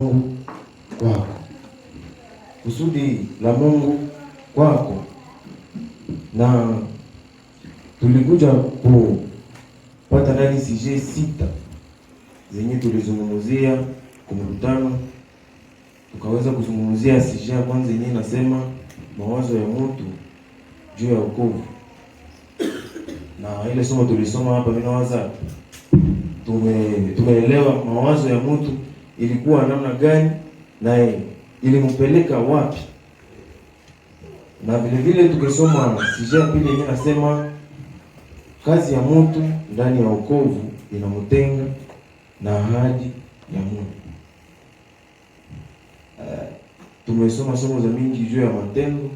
Mungu kwako. Kusudi la Mungu kwako. Na tulikuja kupata ndani sije sita zenye tulizungumzia kwa mkutano. Tukaweza kuzungumzia sije ya kwanza yenyewe nasema mawazo ya mtu juu ya wokovu. Na ile somo tulisoma hapa mimi nawaza tumeelewa mawazo ya mtu ilikuwa namna gani na ilimpeleka wapi. Na vile vile tukisoma sije ya pili yenyewe nasema kazi ya mtu ndani ya wokovu inamtenga na ahadi ya Mungu. Tumesoma somo za mingi juu ya matendo,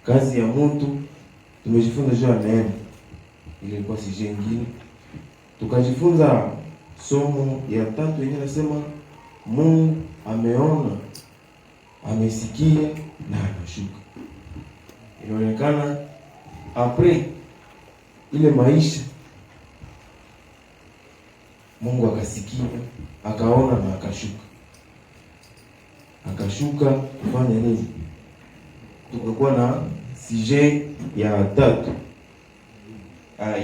kazi ya mtu, tumejifunza juu ya neema. Ilikuwa sije nyingine. Tukajifunza somo ya tatu yenyewe nasema Mungu ameona, amesikia na anashuka. Inaonekana apre ile maisha Mungu akasikia, akaona na akashuka. Akashuka kufanya nini? Tukakuwa na sije ya tatu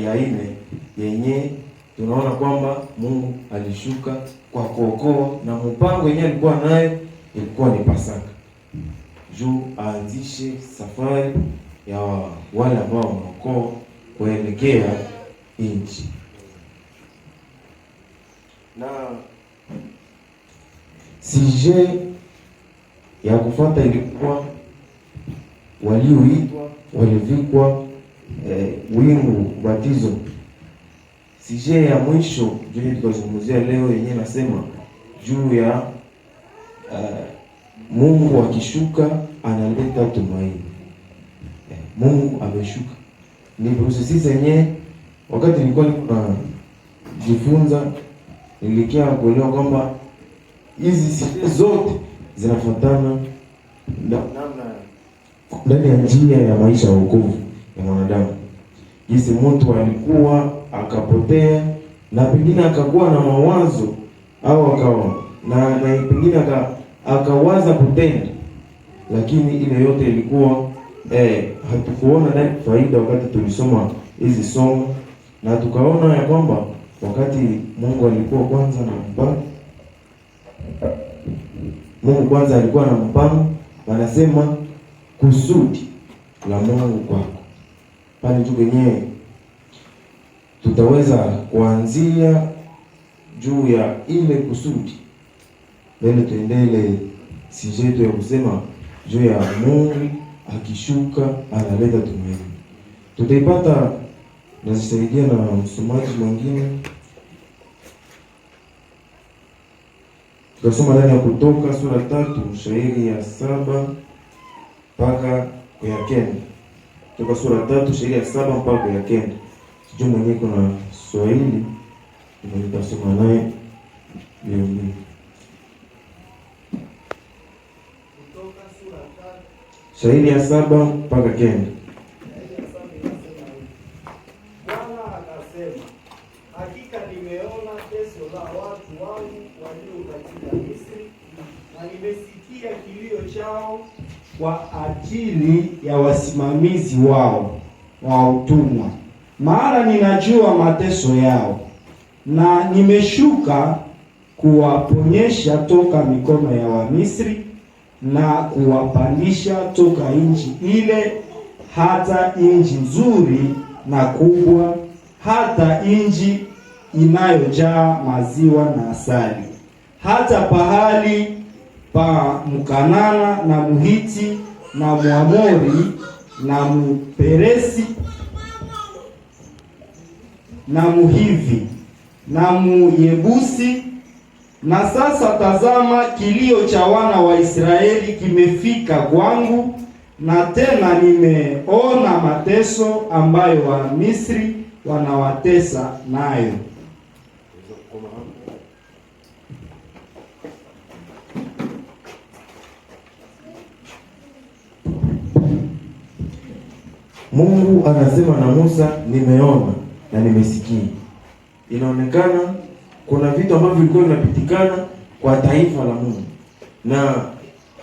ya ine yenye tunaona kwamba Mungu alishuka kwa kuokoa, na mpango yenyewe alikuwa naye ilikuwa ni Pasaka, juu aanzishe safari ya wale ambao wameokoa kuelekea nchi. Na sije ya kufuata ilikuwa walioitwa walivikwa wingu batizo. Sije ya mwisho juu tukazungumzia leo yenyewe nasema juu ya Mungu akishuka analeta tumaini. Mungu ameshuka. Ndivyo sisi yenyewe wakati nilikuwa jifunza nilikia kuelewa kwamba hizi sije zote zinafuatana ndani ya njia ya maisha ya wokovu ya mwanadamu. Jinsi mtu alikuwa akapotea na pengine akakuwa na mawazo au akawa na pengine akawaza kutenda, lakini ile yote ilikuwa hatukuona ndani faida wakati tulisoma hizi somo. Na tukaona ya kwamba wakati Mungu alikuwa kwanza na mpango, Mungu kwanza alikuwa na mpango, wanasema kusudi la Mungu kwako. Pale tu kwenyewe tutaweza kuanzia juu ya ile kusudi. Mbele tuendele sijetu ya kusema juu ya Mungu akishuka analeta tumaini. Tutaipata na zisaidia na msomaji mwingine. Tukasoma ndani ya Kutoka sura 3 shairi ya 7 mpaka ya 9. Kutoka sura 3 shairi ya 7 mpaka ya 9. Sijui mwenyewe kuna Swahili nitasoma naye leo. Kutoka sura 3 shairi ya 7 mpaka 9. Hakika nimeona teso la watu wangu walio katika Misri, na nimesikia kilio chao kwa ajili ya wasimamizi wao wa utumwa. Maana ninajua mateso yao, na nimeshuka kuwaponyesha toka mikono ya Wamisri, na kuwapandisha toka nchi ile, hata nchi nzuri na kubwa, hata nchi inayojaa maziwa na asali, hata pahali pa Mkanana na Muhiti na Mwamori na Mperesi na Muhivi na Muyebusi. Na sasa tazama, kilio cha wana wa Israeli kimefika kwangu, na tena nimeona mateso ambayo wa Misri wanawatesa nayo. Mungu anasema na Musa, nimeona na nimesikia. Inaonekana kuna vitu ambavyo vilikuwa vinapitikana kwa taifa la Mungu. Na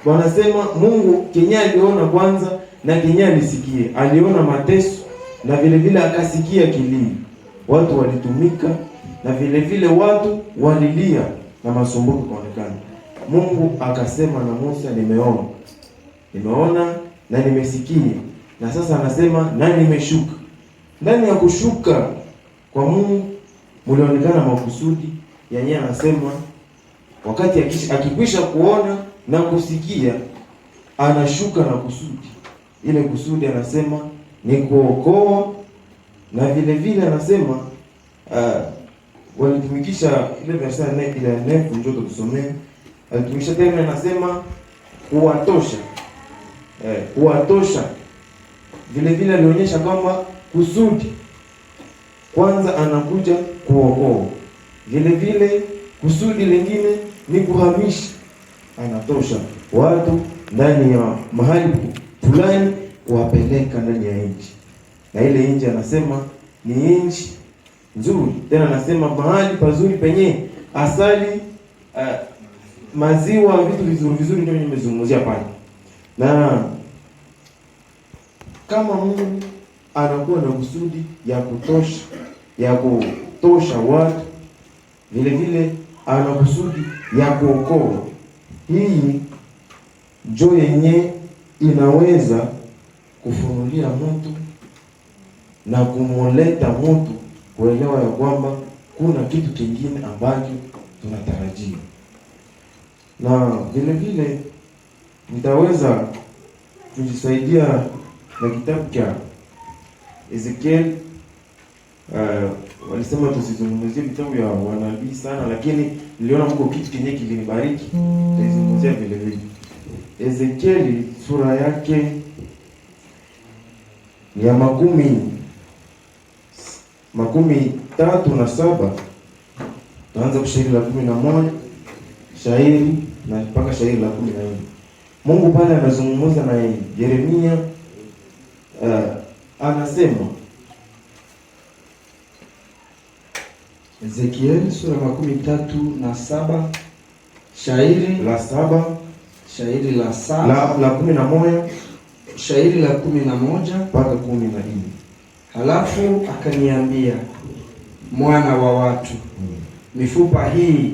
wanasema Mungu kenye aliona kwanza na kenye alisikia, aliona mateso na vile vile akasikia kilio. Watu walitumika na vile vile watu walilia na masumbuko kuonekana. Mungu akasema na Musa, nimeona na nimesikia. Na sasa anasema na nimeshuka. Ndani ya kushuka kwa Mungu mulionekana makusudi yenyewe. Anasema wakati akikwisha kuona na kusikia, anashuka na kusudi. Ile kusudi anasema ni kuokoa, na vile vile anasema walitumikisha ile verse ile nefu ndio tusomee. Alitumikisha tena, anasema kuwatosha. Kuwatosha. Vile vile alionyesha kwamba kusudi kwanza anakuja kuokoa. Vile vile kusudi lingine ni kuhamisha, anatosha watu ndani ya mahali fulani kuwapeleka ndani ya nchi. Na ile nchi anasema ni nchi nzuri. Tena anasema mahali pazuri penye asali, maziwa, vitu vizuri vizuri, ndio nimezungumzia pale. Na kama Mungu anakuwa na kusudi ya kutosha watu, vile vile ana kusudi ya kuokoa. Hii ndio yenye inaweza kufunulia mtu na kumuleta mtu kuelewa ya kwamba kuna kitu kingine ambacho tunatarajia. Na vile vile nitaweza kujisaidia na kitabu cha Ezekiel. Walisema tusizungumzie vitabu ya wanabii sana, lakini niliona mko kitu kenye kilinibariki, tutazungumzia vile vile. Ezekiel sura yake ya makumi tatu na saba, tuanza kwa shairi la 11 shairi na mpaka shairi la 14. Mungu pale anazungumza na Yeremia, anasema Ezekiel sura 37 shairi la 7, shairi la 7 la 11, shairi la 11 mpaka 14. Halafu akaniambia, mwana wa watu, mifupa hii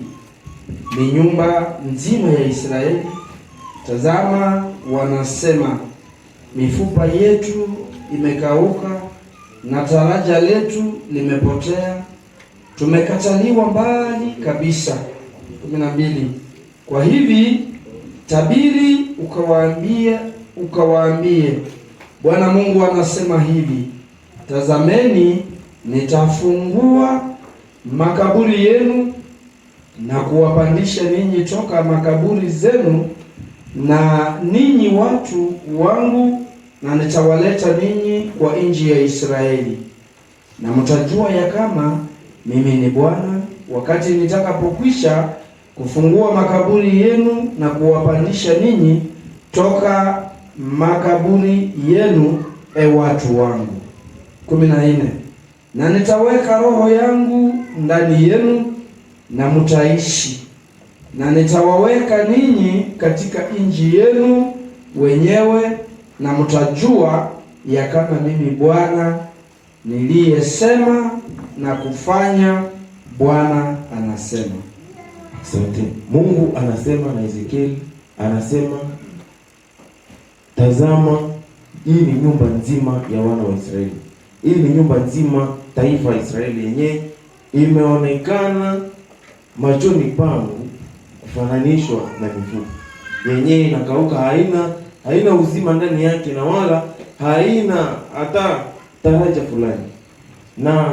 ni nyumba nzima ya Israeli. Tazama, wanasema mifupa yetu imekauka na taraja letu limepotea, tumekataliwa mbali kabisa. 12. Kwa hivi tabiri ukawaambie, Bwana Mungu anasema hivi, tazameni, nitafungua makaburi yenu na kuwapandisha ninyi toka makaburi zenu, na ninyi watu wangu, na nitawaleta ninyi kwa nchi ya Israeli. Na mtajua ya kama mimi ni Bwana, wakati nitakapokwisha kufungua makaburi yenu na kuwapandisha ninyi toka makaburi yenu, watu wangu. 14. Na nitaweka roho yangu ndani yenu na mtaishi, na nitawaweka ninyi katika nchi yenu wenyewe, na mtajua ya kama mimi Bwana niliyesema na kufanya, Bwana anasema. Asante. Mungu anasema na Ezekieli, anasema tazama, hii ni nyumba nzima ya wana wa Israeli. Hii ni nyumba nzima, taifa la Israeli yenyewe imeonekana machoni pangu kufananishwa na mifupa yenyewe inakauka, haina uzima ndani yake, na wala haina hata taraja fulani. Na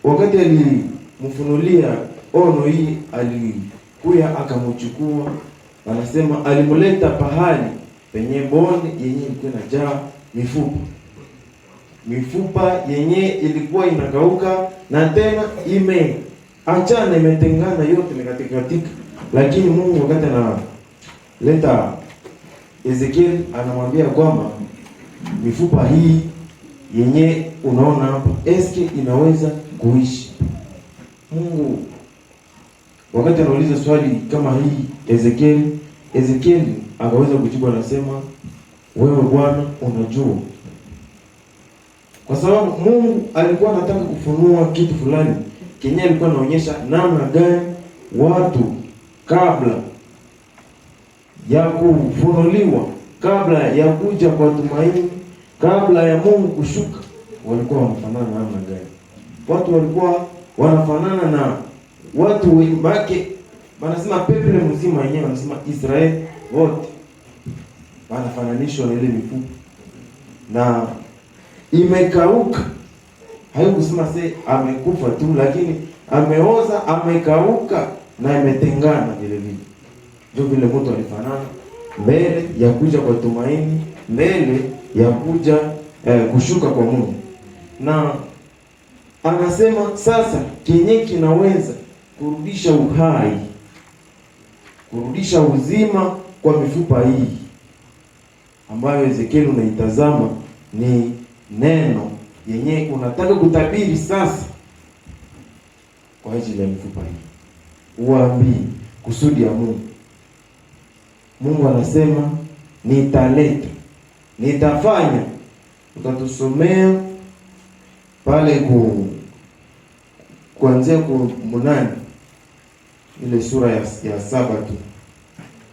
wakati alimfunulia ono hii, alikuya akamchukua, anasema alimleta pahali penye bonde yenye ilikuwa inajaa mifupa yenye ilikuwa inakauka, na tena imeachana, imetengana, yote imekatika. Lakini Mungu wakati analeta Ezekiel, anamwambia kwamba mifupa hii yenye unaona hapa, eske inaweza kuishi? Mungu wakati anauliza swali kama hii Ezekieli akaweza kujibu, anasema wewe Bwana unajua. Kwa sababu Mungu alikuwa anataka kufunua kitu fulani kenye alikuwa anaonyesha namna gani watu kabla ya kufunuliwa, kabla ya kuja kwa tumaini, kabla ya Mungu kushuka, walikuwa wanafanana namna gani. Watu walikuwa wanafanana na watu wake, wanasema peple mzima yenyewe, wanasema Israeli wote wanafananishwa na ile mifupa na imekauka. Haikusema se amekufa tu, lakini ameoza, amekauka na imetengana vile vile. Ndio vile mtu alifanana mbele ya kuja kwa tumaini, mbele ya kuja kushuka kwa Mungu. Na anasema sasa kenye kinaweza kurudisha uhai, kurudisha uzima kwa mifupa hii ambayo Ezekieli unaitazama, ni neno yenye unataka kutabiri sasa kwa ajili ya mifupa hii. Uambii kusudi ya Mungu. Mungu anasema nitaleta, nitafanya. Utatusomea pale kuanzia munani, ile sura ya 7 tu,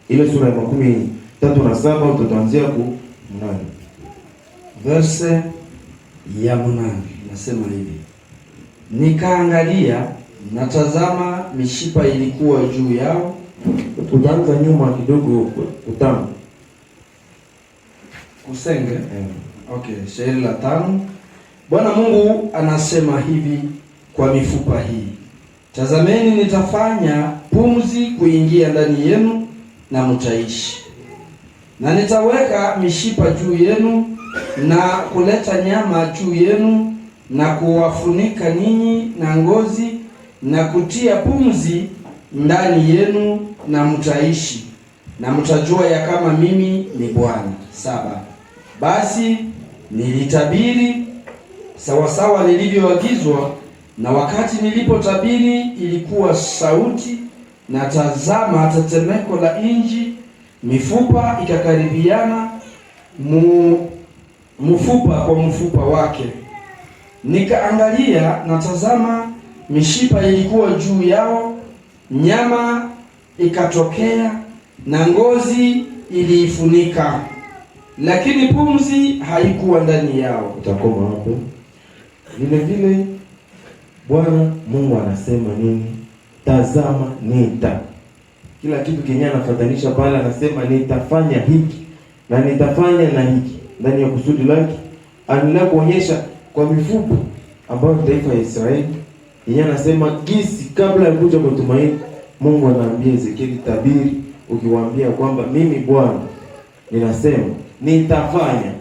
ile sura ya 37 utatuanzia munani, verse ya 8. Nasema hivi: nikaangalia na tazama, mishipa ilikuwa juu yao. Utaanza nyuma kidogo, utano kusenge. Okay, shairi la 5. Bwana Mungu anasema hivi kwa mifupa hii: tazameni, nitafanya pumzi kuingia ndani yenu na mtaishi, na nitaweka mishipa juu yenu na kuleta nyama juu yenu na kuwafunika ninyi na ngozi na kutia pumzi ndani yenu na mtaishi, na mtajua ya kama mimi ni Bwana. 7. Basi nilitabiri sawasawa nilivyoagizwa, na wakati nilipotabiri ilikuwa sauti, na tazama tetemeko la nchi, mifupa ikakaribiana mfupa kwa mfupa wake. Nikaangalia na tazama, mishipa ilikuwa juu yao, nyama ikatokea na ngozi iliifunika, lakini pumzi haikuwa ndani yao. Utakoma hapo. Vile vile Bwana Mungu anasema nini? Tazama kila kitu kenye anafadhanisha pale, anasema nitafanya hiki na nitafanya na hiki ndani ya kusudi lake. Anaendelea kuonyesha kwa mifupa ambayo taifa ya Israeli yenyewe, anasema gisi kabla ya kuja kwa tumaini, Mungu anaambia Ezekieli tabiri, ukiwaambia kwamba mimi Bwana ninasema nitafanya.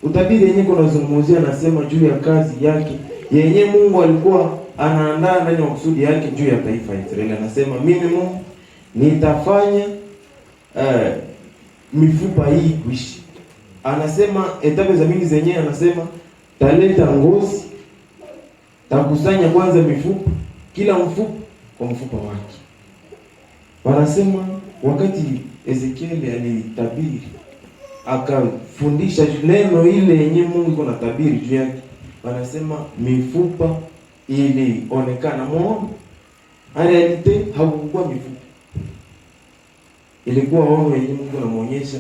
Utabiri yenyewe kunazungumzia, anasema juu ya kazi yake yenye Mungu alikuwa anaandaa ndani ya kusudi yake juu ya taifa la Israeli. Anasema mimi Mungu nitafanya mifupa hii kuishi. Anasema etape za mingi zenyewe, anasema taleta ngozi, takusanya kwanza mifupa, kila mfupa kwa mfupa wake. Wanasema wakati Ezekieli alitabiri, akafundisha neno ile yenye Mungu iko na tabiri juu yake, wanasema mifupa ilionekana. Muone realite hakukuwa mifupa, ilikuwa wao wenye Mungu anamuonyesha,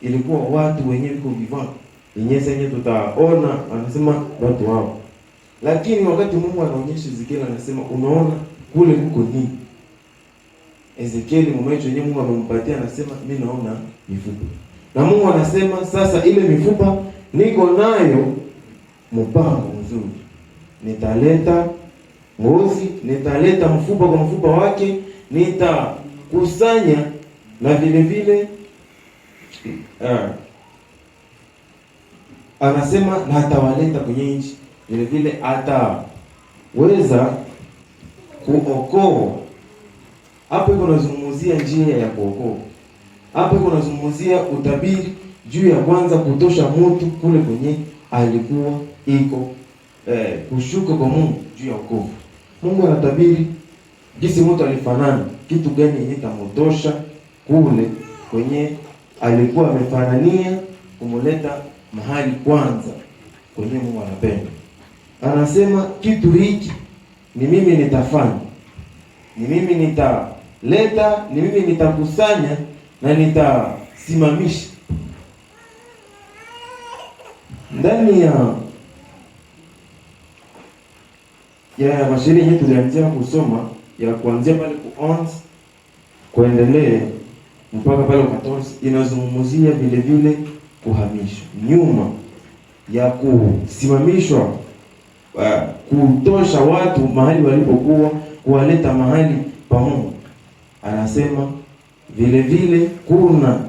ilikuwa watu wenye wiko vivant yenyewe tutaona, anasema watu wao. Lakini wakati Mungu anaonyesha Ezekieli, anasema unaona kule huko nini? Ezekieli mmoja wenyewe Mungu amempatia, anasema mimi naona mifupa. Na Mungu anasema sasa ile mifupa niko nayo mpango mzuri. Nitaleta ngozi, nitaleta mfupa kwa mfupa wake, nitakusanya na vile vile anasema na atawaleta kwenye nchi. Vile vile ataweza kuokoa. Hapo iko nazungumzia njia ya kuokoa. Hapo iko nazungumzia utabiri juu ya kwanza kutosha mtu kule kwenye alikuwa iko kushuka kwa Mungu juu ya wokovu. Mungu anatabiri jinsi mtu alifanana, kitu gani yenye tamotosha kule kwenye alikuwa amefanania kumuleta mahali kwanza kwenye Mungu anapenda. Anasema kitu hiki ni mimi nitafanya, ni mimi nitaleta, ni mimi nitakusanya na nitasimamisha. Ndani ya mashairi yetu tulianzia kusoma ya kuanzia pale ku11 kuendelea mpaka pale 14 inazungumzia vile vile kuhamishwa nyuma ya kusimamishwa, kutosha watu mahali walipokuwa, kuwaleta mahali pa Mungu. Anasema vile vile kuna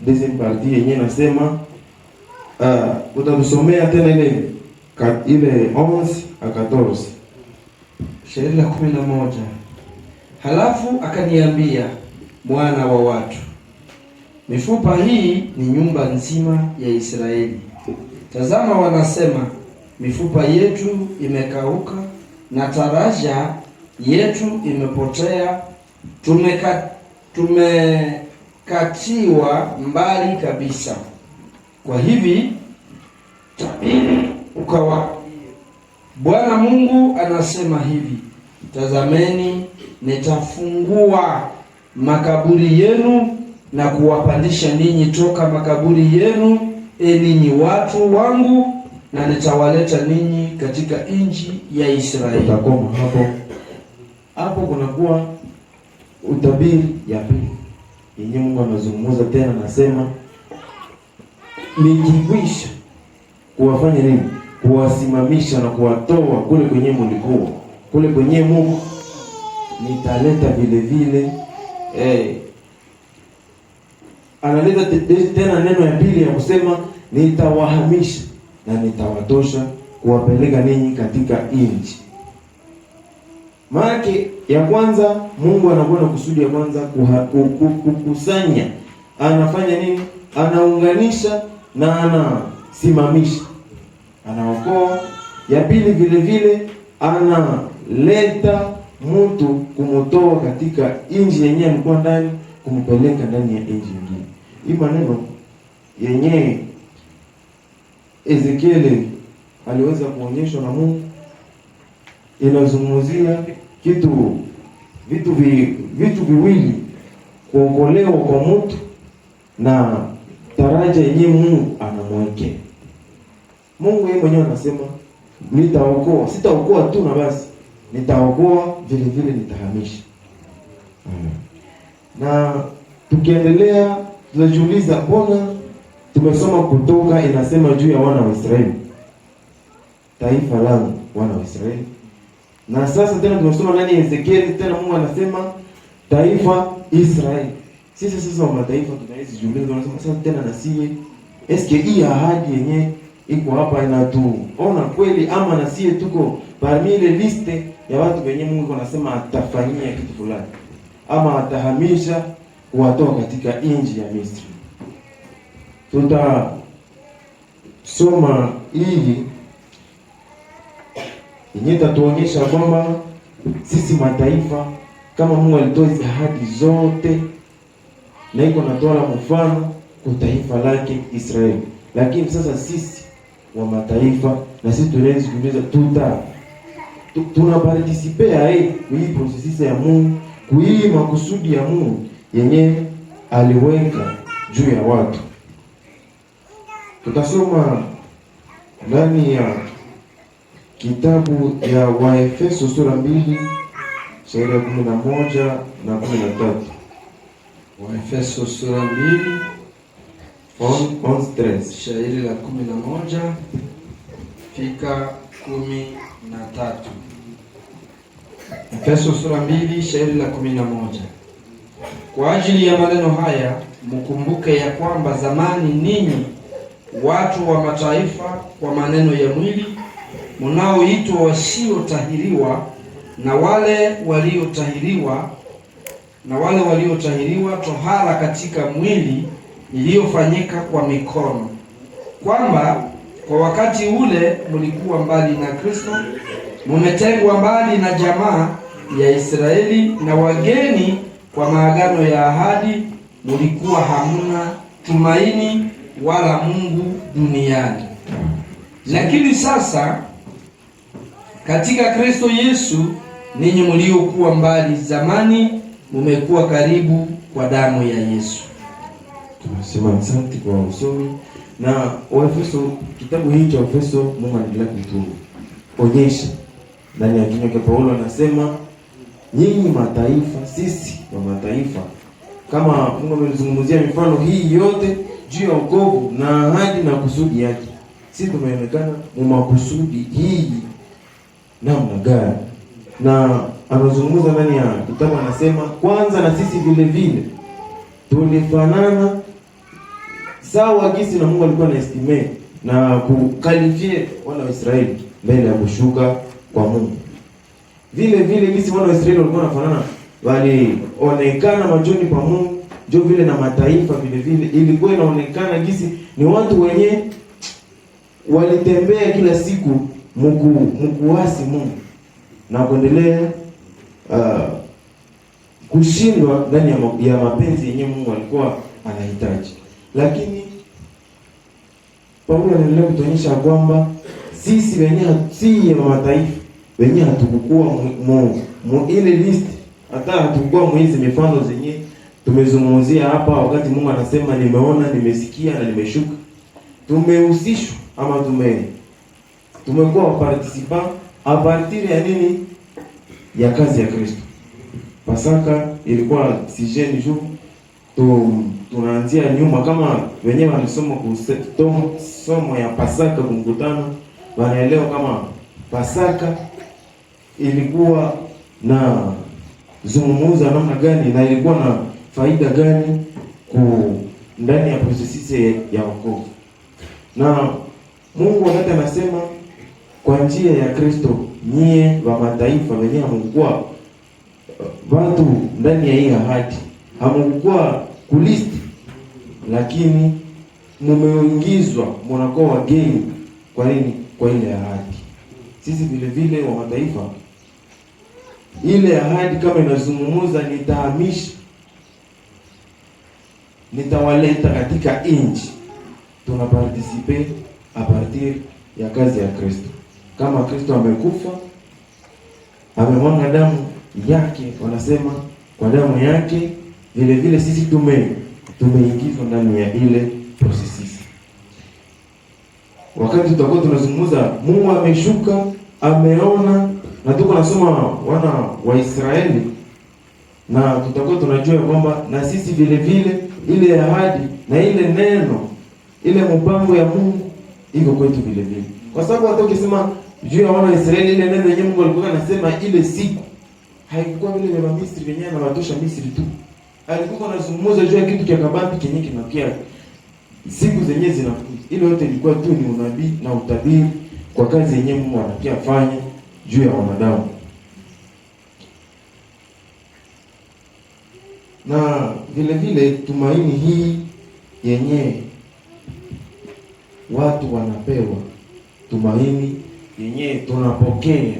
deuxième partie yenyewe nasema utatusomea tena ile 11 a 14 shairi la 11. Halafu akaniambia, mwana wa watu, mifupa hii ni nyumba nzima ya Israeli. Tazama, wanasema mifupa yetu imekauka na taraja yetu imepotea, tumekatiwa mbali kabisa. Kwa hivi tabiri ukawa, Bwana Mungu anasema hivi, tazameni, nitafungua makaburi yenu na kuwapandisha ninyi toka makaburi yenu, ninyi watu wangu, na nitawaleta ninyi katika nchi ya Israeli. Utakoma hapo kunakuwa utabiri ya pili yenye Mungu anazungumza tena, nasema nikikwisha kuwafanya nini? Kuwasimamisha na kuwatoa kule kwenye mlikuwa, kule kwenye Mungu, nitaleta vile vile analeta tena neno ya pili ya kusema nitawahamisha na nitawatosha kuwapeleka ninyi katika nchi. Maana ya kwanza Mungu anakuwa na kusudi ya kwanza kukusanya, anafanya nini? Anaunganisha na anasimamisha, anaokoa. Ya pili vile vile analeta mtu kumutoa katika nchi yenyewe alikuwa ndani, kumpeleka ndani ya nchi nyingine. Hii maneno yenyewe Ezekiel aliweza kuonyeshwa na Mungu inazungumzia vitu viwili: kuokolewa kwa mtu na taraja yenyewe Mungu anamwekea. Mungu yeye mwenyewe anasema nitaokoa, sitaokoa tu na basi, nitaokoa vile vile nitahamisha. Na tukiendelea tunajiuliza, mbona tumesoma Kutoka inasema juu ya wana wa Israeli, taifa langu wana wa Israeli, na sasa tena tumesoma ndani ya Ezekiel tena Mungu anasema taifa Israeli. Sisi sasa wa mataifa tunaweza jiuliza, tunasema sasa tena na sie, eske hii ahadi yenyewe iko hapa inatuona kweli, ama na sie tuko parmi ile liste ya watu wenye Mungu anasema atafanyia kitu fulani, ama atahamisha kuwatoa katika nchi ya Misri? Tutasoma hii yenyewe tatuonyesha kwamba sisi mataifa, kama Mungu alitoa hizo ahadi zote na iko natoa mfano kwa taifa lake Israeli, lakini sasa sisi wa mataifa na sisi tunaweza kuuliza, tuna participate hii process ya Mungu, hii makusudi ya Mungu yenye aliweka juu ya watu. Tutasoma ndani ya kitabu ya Waefeso sura 2 shairi ya 11 na 13. Waefeso sura 2 11 shairi la 11 fika 13. Efeso sura 2 shairi la 11. Kwa ajili ya maneno haya mkumbuke ya kwamba zamani ninyi watu wa mataifa kwa maneno ya mwili, mnaoitwa wasiotahiriwa na wale waliotahiriwa tohara katika mwili iliyofanyika kwa mikono, kwamba kwa wakati ule mlikuwa mbali na Kristo, mmetengwa mbali na jamaa ya Israeli na wageni kwa maagano ya ahadi, mulikuwa hamuna tumaini wala Mungu duniani. Lakini sasa katika Kristo Yesu, ninyi mliokuwa mbali zamani, mumekuwa karibu kwa damu ya Yesu. Tunasema asante kwa usomi na Waefeso, kitabu hiki cha Efeso. Mungu anaendelea kutuonyesha ndani ya kinywa cha Paulo, anasema nyinyi mataifa, sisi wa mataifa, kama Mungu amezungumzia mifano hii yote juu ya wokovu na ahadi na kusudi yake, sisi tumeonekana mu makusudi hii namna gani? Na anazungumza ndani ya kitabu, anasema kwanza na sisi vile vile tulifanana sawa gisi na Mungu alikuwa anaestimate na kukalifie wana wa Israeli mbele ya kushuka kwa Mungu. Vile vile gisi wana wa Israeli walikuwa wanafanana, walionekana machoni pa Mungu, ndio vile na mataifa vile vile ilikuwa inaonekana gisi ni watu wenye walitembea kila siku mkuasi Mungu na kuendelea kushindwa ndani ya mapenzi yenyewe Mungu alikuwa anahitaji. Lakini Paulo anaendelea kutuonyesha kwamba sisi wenyewe si ya mataifa wenyewe hatukukuwa ile list, hata hatukukuwa mwizi mifano zenyewe tumezungumzia hapa, wakati Mungu anasema nimeona, nimesikia na nimeshuka. Tumehusishwa ama tumekuwa participant a partir ya nini? Ya kazi ya Kristo. Pasaka ilikuwa sijeni juu tunaanzia nyuma, kama wenyewe walisoma somo ya Pasaka kumkutano, wanaelewa kama Pasaka ilikuwa na zungumuza namna gani na ilikuwa na faida gani ndani ya prosesi ya wokovu. Na Mungu wakati anasema kwa njia ya Kristo nyie wa mataifa wenyewe hamkuwa watu ndani ya hii ahadi, hamkuwa kulisti, lakini mumeingizwa, mnakuwa wageni. Kwa nini? Kwa ile ahadi. Sisi vile vile wa mataifa, ile ahadi kama inazungumuza nitahamisha, nitawaleta katika nchi, tuna participate a partir ya kazi ya Kristo. Kama Kristo amekufa, amemwaga damu yake, wanasema kwa damu yake vile vile sisi tumeingizwa ndani ya ile processes. Wakati tutakuwa tunazungumza Mungu ameshuka, ameona, na tuko nasoma wana wa Israeli, na tutakuwa tunajua kwamba na sisi vile vile ile ahadi na ile neno, ile mpango ya Mungu iko kwetu vile vile. Kwa sababu hata ukisema juu ya wana wa Israeli, ile neno yenyewe Mungu alikuwa anasema ile siku haikuwa vile vya Misri wenyewe na watosha Misri tu. Alikuwa anazungumza juu ya kitu cha kabambi kenye kinakia siku zenyewe zinakuja. Ile yote ilikuwa tu ni unabii na utabiri kwa kazi yenyewe Mungu anakia fanya juu ya wanadamu. Na vile vile tumaini hii yenyewe watu wanapewa, tumaini yenyewe tunapokea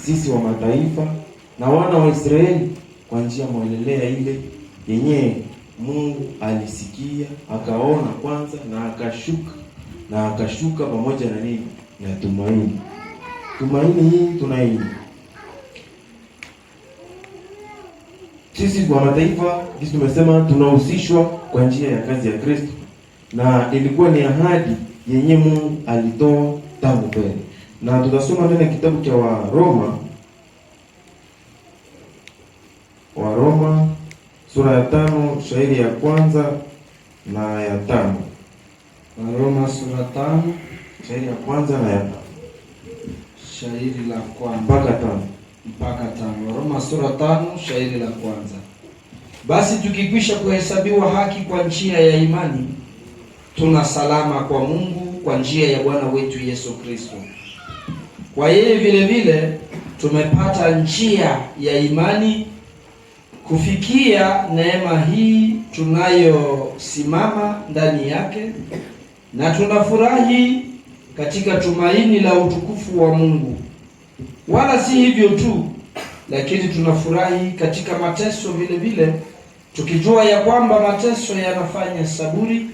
sisi wa mataifa na wana wa Israeli kwa njia mwelelea ile yenyewe Mungu alisikia, akaona kwanza na akashuka pamoja na nini? Na tumaini. Tumaini hii tunaini sisi kwa mataifa, sisi tumesema tunahusishwa kwa njia ya kazi ya Kristo, na ilikuwa ni ahadi yenye Mungu alitoa tangu mbele. Na tutasoma ndani ya kitabu cha Waroma sura ya 5 shairi ya kwanza na ya 5. Waroma sura 5 shairi ya kwanza na ya 5. Shairi la kwanza mpaka 5. Waroma sura 5 shairi la kwanza. Basi tukikwisha kuhesabiwa haki kwa njia ya imani, tuna salama kwa Mungu kwa njia ya Bwana wetu Yesu Kristo. Kwa yeye vile vile tumepata njia ya imani kufikia neema hii tunayosimama ndani yake, na tunafurahi katika tumaini la utukufu wa Mungu. Wala si hivyo tu, lakini tunafurahi katika mateso vile vile, tukijua ya kwamba mateso yanafanya saburi,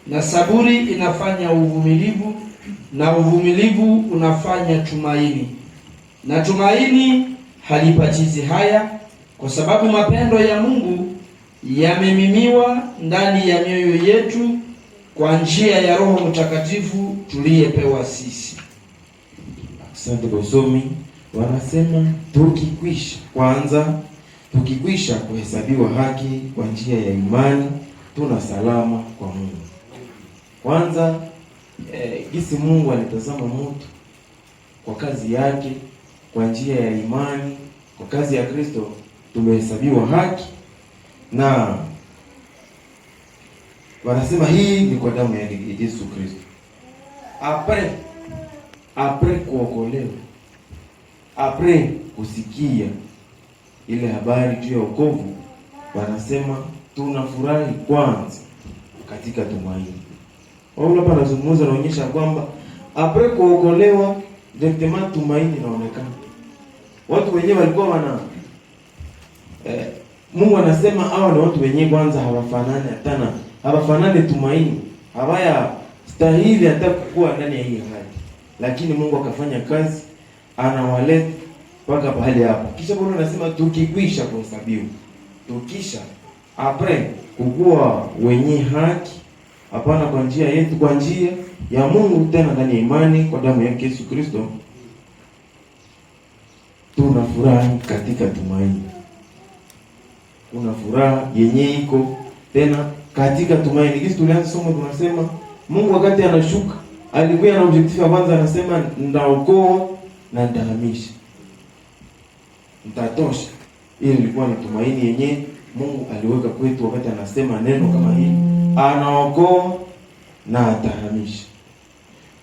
na saburi inafanya uvumilivu, na uvumilivu unafanya tumaini, na tumaini halipatizi haya, kwa sababu mapendo ya Mungu yamemimiwa ndani ya mioyo yetu kwa njia ya Roho Mtakatifu tuliyepewa sisi. Asante Bosomi. Wanasema tukikwisha kuhesabiwa haki kwa njia ya imani, tuna salama kwa Mungu. Kwanza jinsi Mungu alitazama mtu kwa kazi yake, kwa njia ya imani, kwa kazi ya Kristo tumehesabiwa haki, na wanasema hii ni kwa damu ya Yesu Kristo. Apre kuokolewa, apre kusikia ile habari juu ya wokovu, wanasema tunafurahi kwanza katika tumaini. Wao hapa anazungumza, anaonyesha kwamba apre kuokolewa directement tumaini inaonekana. Watu wenyewe walikuwa wana Mungu anasema hawa ni watu wenyewe kwanza hawafanani tumaini, hawaya stahili hata kukua ndani ya hii hali, lakini Mungu akafanya kazi, anawaleta mpaka pahali hapo. Kisha Bwana anasema tukikwisha kuhesabiwa, tukisha apre kukua wenye haki, hapana kwa njia yetu, kwa njia ya Mungu, tena ndani ya imani kwa damu yake Yesu Kristo, tunafurahi katika tumaini. Kuna furaha yenye iko tena katika tumaini. Kisi tulianza somo tunasema Mungu wakati anashuka alikuwa na objective ya kwanza, anasema ndaokoa na ndahamisha, ntatosha. Hili ilikuwa ni tumaini yenye Mungu aliweka kwetu wakati anasema neno kama hili, anaokoa na atahamisha.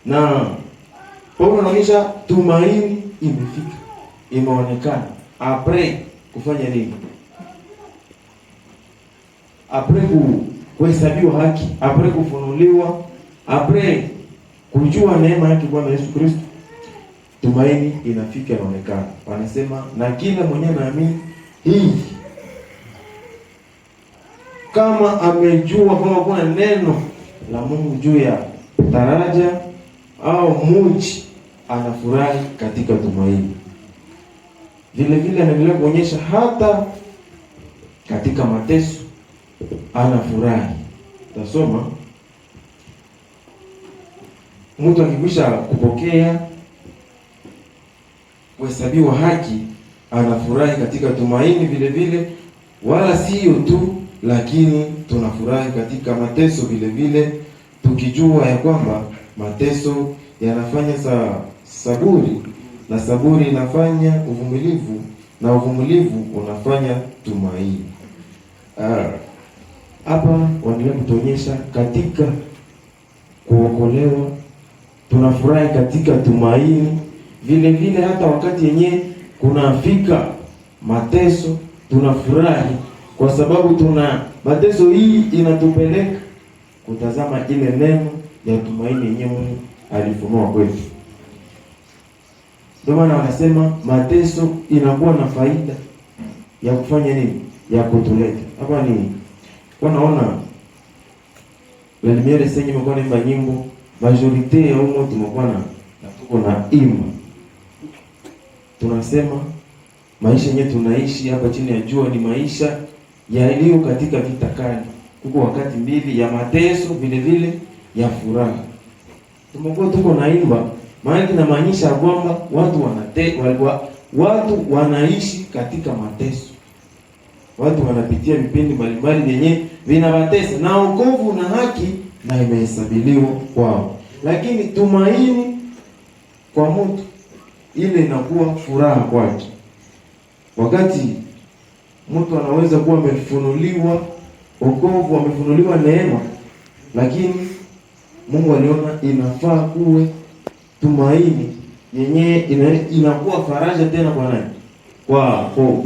Na Paulo anaonyesha tumaini imefika, imeonekana. Apre kufanya nini? Apre kuhesabiwa haki, apre kufunuliwa, apre kujua neema yake Bwana Yesu Kristo, tumaini inafika, inaonekana. Wanasema na kila mwenye naamini hii, kama amejua kama kuna neno la Mungu juu ya daraja au muji, anafurahi katika tumaini. Vile vile anaendelea kuonyesha hata katika mateso anafurahi. Tasoma mtu akikwisha kupokea kuhesabiwa haki, anafurahi katika tumaini vile vile. Wala sio tu, lakini tunafurahi katika mateso vile vile, tukijua ya kwamba mateso yanafanya saburi, na saburi inafanya uvumilivu, na uvumilivu unafanya tumaini. Hapa wanaendelea kutuonyesha katika kuokolewa tunafurahi katika tumaini vile vile. Hata wakati yenyewe kunafika mateso tunafurahi, kwa sababu mateso hii inatupeleka kutazama ile neno ya tumaini yenyewe Mungu alifunua kwetu. Ndio maana wanasema mateso inakuwa na faida ya kufanya nini? Ya kutuleta hapa. Ni wanaona la lumiere senye mko na nyimbo majorite ya umo tumekuwa na tuko na ima, tunasema maisha yenyewe tunaishi hapa chini ya jua ni maisha yaliyo katika vita kali. Kuko wakati mbili ya mateso vile vile ya furaha. Tumekuwa tuko naimba, maana inamaanisha kwamba watu wanaishi katika mateso. Watu wanapitia vipindi mbalimbali vyenye vinawatesa, na wokovu na haki na imehesabiliwa kwao. Lakini tumaini kwa mtu ile inakuwa furaha kwake. Wakati mtu anaweza kuwa amefunuliwa wokovu, amefunuliwa neema, lakini Mungu aliona inafaa kuwe tumaini yenye inakuwa faraja tena kwa nani?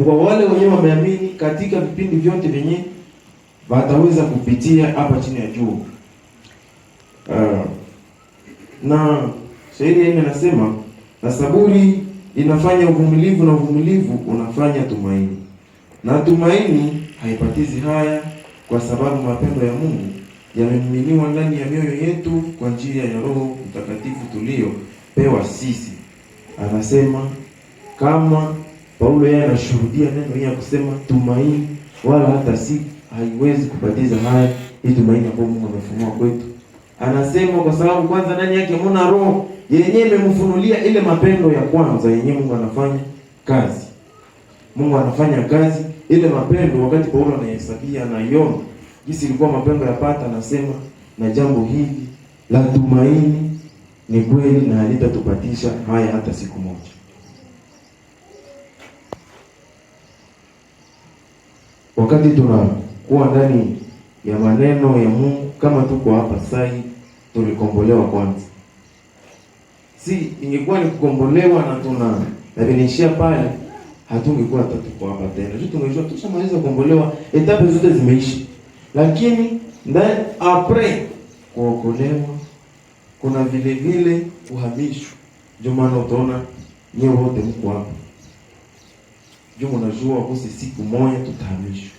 Kwa wale wenyewe wameamini katika vipindi vyote vyenye wataweza kupitia hapa chini ya jua. Na shairi hili nasema, na saburi inafanya uvumilivu, na uvumilivu unafanya tumaini, na tumaini haipatizi haya, kwa sababu mapendo ya Mungu yamemiminiwa ndani ya mioyo yetu kwa njia ya Roho Mtakatifu tuliopewa sisi. Anasema kama Paulo yeye anashuhudia neno hili ya kusema tumaini wala hata si haiwezi kubatiza haya, hii tumaini ambayo Mungu amefunua kwetu. Anasema kwa sababu kwanza ndani yake muna Roho yenyewe imemfunulia ile mapendo ya kwanza yenyewe Mungu anafanya kazi. Mungu anafanya kazi ile mapendo. Wakati Paulo anahesabia na Yona jinsi ilikuwa mapendo yapata, anasema na jambo hili la tumaini ni kweli na halitatupatisha haya hata siku moja. Wakati tunakuwa ndani ya maneno ya Mungu, kama tuko hapa sasa, tulikombolewa kwanza. Si ingekuwa ni kukombolewa na tunabinishia pale, hatungekuwa hata tuko hapa tena. Sisi tumejua tushamaliza kukombolewa, etape zote zimeishi. Lakini ndani après kuokolewa kuna vile vile uhamisho. Ndio maana utaona nyewe wote mko hapa. Ndio mnajua kusi siku moja tutahamishwa.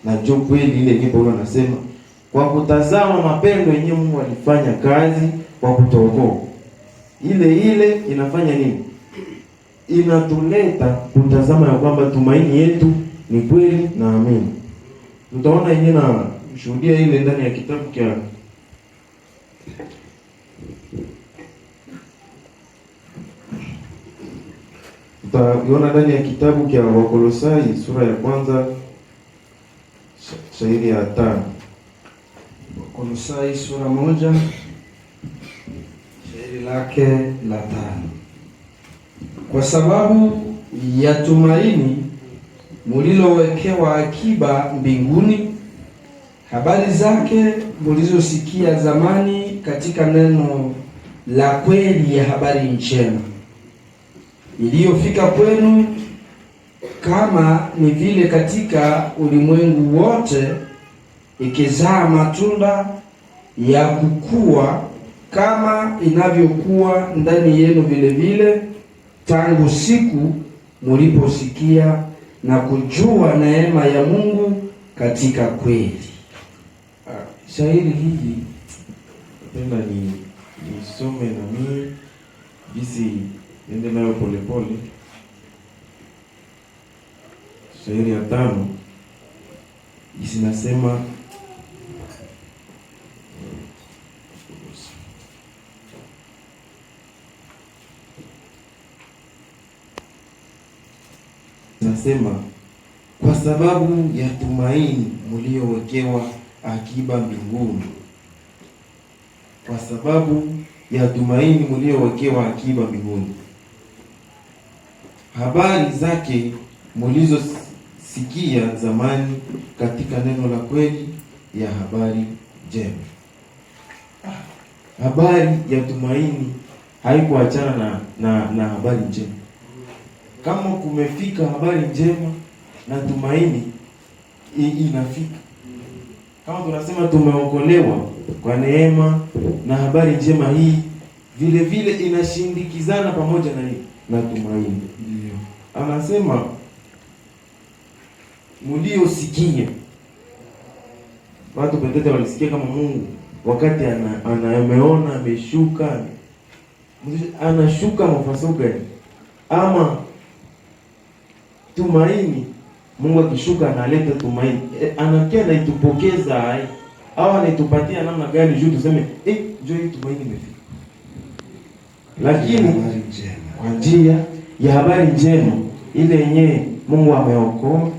Na ndio kweli ile nyimbo ile anasema kwa kutazama mapendo yenyewe Mungu alifanya kazi kwa kutuokoa. Ile inafanya nini? Inatuleta kutazama ya kwamba tumaini yetu ni kweli na amini. Tutaona yenyewe na shuhudia ile ndani ya kitabu cha tutaona ndani ya kitabu cha Wakolosai sura ya kwanza shairi ya 5. Wakolosai sura 1 shairi lake la 5. Kwa sababu ya tumaini mulilowekewa akiba mbinguni, habari zake mulizosikia zamani katika neno la kweli ya habari njema, iliyofika kwenu, kama ni vile katika ulimwengu wote, ikizaa matunda ya kukua, kama inavyokuwa ndani yenu vile vile, tangu siku muliposikia na kujua neema ya Mungu katika kweli. Shairi hili napenda nisome na mimi bisi nende nayo polepole. Shairi ya 5 isinasema nasema kwa sababu ya tumaini mliowekewa akiba mbinguni. Kwa sababu ya tumaini mliowekewa akiba mbinguni, habari zake mlizosikia zamani katika neno la kweli ya habari njema. Habari ya tumaini haikuachana na habari njema. Kama kumefika habari njema na tumaini inafika. Kama tunasema tumeokolewa kwa neema na habari njema hii vile vile inashindikizana pamoja na tumaini. Ndio. Anasema mliosikia. Watu petete walisikia kama Mungu wakati ameona ameshuka. Anashuka mafasi gani? Ama tumaini, Mungu akishuka analeta tumaini. Anakia na itupokeza au anitupatia namna gani juu tuseme njoo hii tumaini imefika. Lakini kwa njia ya habari njema ile yenyewe Mungu ameokoa,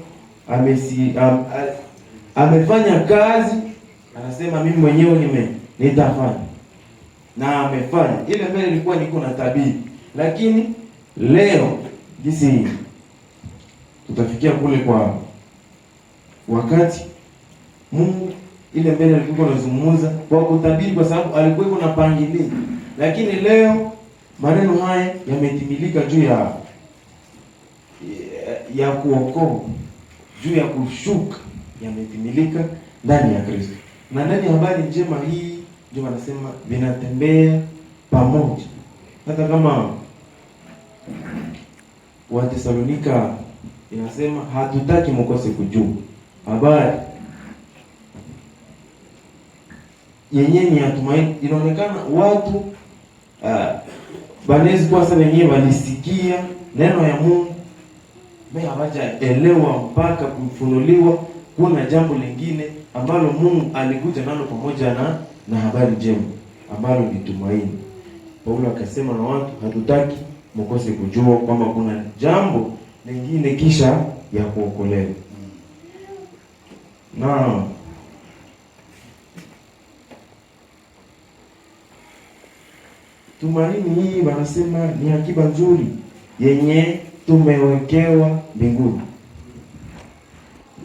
amefanya kazi, anasema mimi mwenyewe nitafanya. Na amefanya. Ile mbele ilikuwa niko na tabiri. Lakini leo jinsi tutafikia kule kwa wakati Mungu ile mbele alikuwa anazungumza kwa kutabiri, kwa sababu alikuwa na pangilio. Lakini leo maneno haya yametimilika juu ya kuokoa, juu ya kushuka, yametimilika ndani ya Kristo. Na ndani ya habari njema hii ndio wanasema vinatembea pamoja. Hata kama Watesalonika inasema hatutaki mkose kujua habari yenyewe ni atumaini. Inaonekana watu banezi kwa sana wenyewe walisikia neno ya Mungu mimi hawajaelewa mpaka kufunuliwa kuna jambo lingine ambalo Mungu alikuja nalo pamoja na habari njema ambalo ni tumaini. Paulo akasema na watu hatutaki mkose kujua kwamba kuna jambo lingine kisha ya kuokolewa. Na tumaini hii wanasema ni akiba nzuri yenye tumewekewa mbinguni.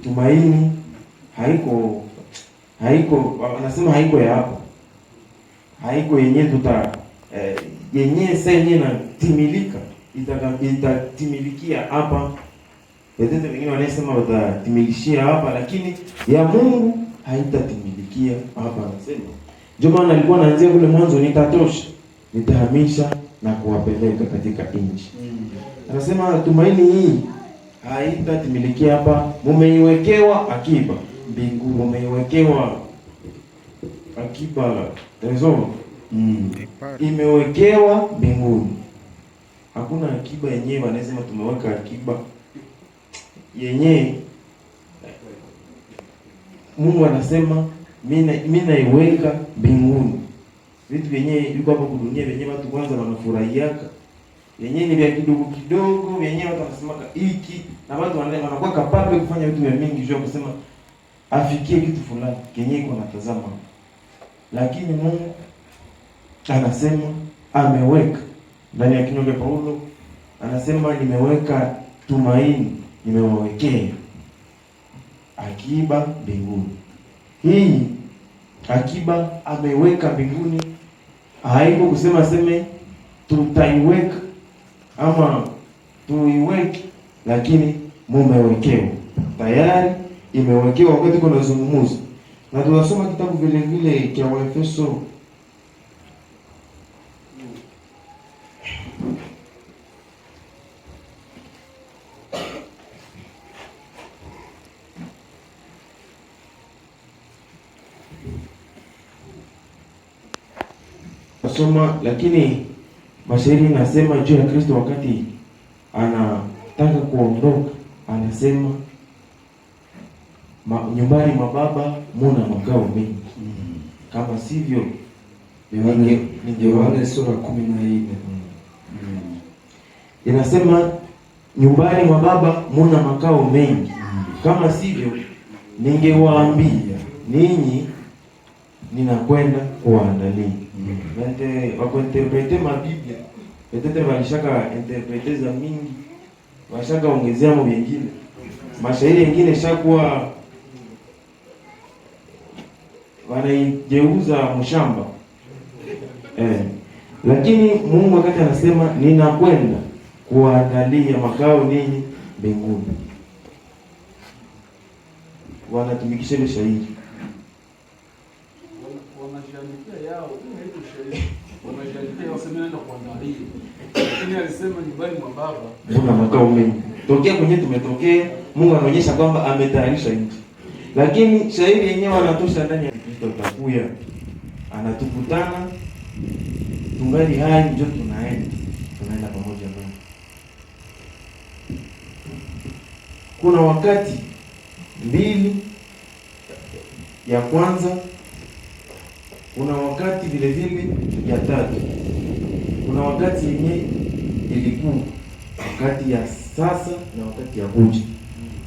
Tumaini haiko wanasema haiko ya hapa, haiko yenye yenye sasa yenye na timilika itatimilikia hapa. Wengine wengine wanasema watatimilishia hapa, lakini ya Mungu haitatimilikia hapa. Anasema ndio maana alikuwa anaanzia kule mwanzo, nitatosha, nitahamisha na kuwapeleka katika nchi. Anasema tumaini hii haitatimilikia hapa, mumeiwekewa akiba mbinguni, mumeiwekewa akiba trezor imewekewa mbinguni. Hakuna akiba yenyewe wanasema tumeweka akiba yenyewe. Mungu anasema mimi naiweka mbinguni. Vitu vyenyewe viko hapa dunia vyenyewe watu kwanza wanafurahiaka, yenyewe ni vya kidogo kidogo, vyenyewe watu wanasema hiki, na watu wanakuwa kapable kufanya vitu vya mingi juu kusema afikie kitu fulani kenyewe iko natazama. Lakini Mungu anasema ameweka ndani ya kinywa cha Paulo, anasema nimeweka tumaini, nimewawekea akiba mbinguni. Hii akiba ameweka mbinguni, haiko kusema seme tutaiweka ama tuiweke, lakini mumewekewa tayari, imewekewa wakati kuna zungumuzo. Na tunasoma kitabu vile vile cha Waefeso soma, lakini mashairi nasema juu ya Kristo wakati anataka kuondoka, anasema nyumbani mwa Baba muna makao mengi, kama sivyo Yohana sura 14. Inasema nyumbani mwa Baba muna makao mengi, kama sivyo ningewaambia ninyi ninakwenda kuwaandalia. Wako interprete mabiblia petete walishaka interprete za mingi, washaka ongezea mambo mengine, mashairi mengine shakuwa wanaigeuza mshamba lakini Mungu wakati anasema ninakwenda kuandalia makao ninyi mbinguni, wanatumikisha ile shairi kuna makao mengi. Tokea kwenye tumetokea, Mungu anaonyesha kwamba ametayarisha nchi. Lakini shairi yenyewe anatosha ndani ya Kristo utakuya. Anatukutana tungali hai, ndio tunaenda pamoja naye. Kuna wakati mbili, ya kwanza, kuna wakati vile vile ya tatu. Kuna wakati yenyewe ilikuwa wakati ya sasa na wakati ya kuja.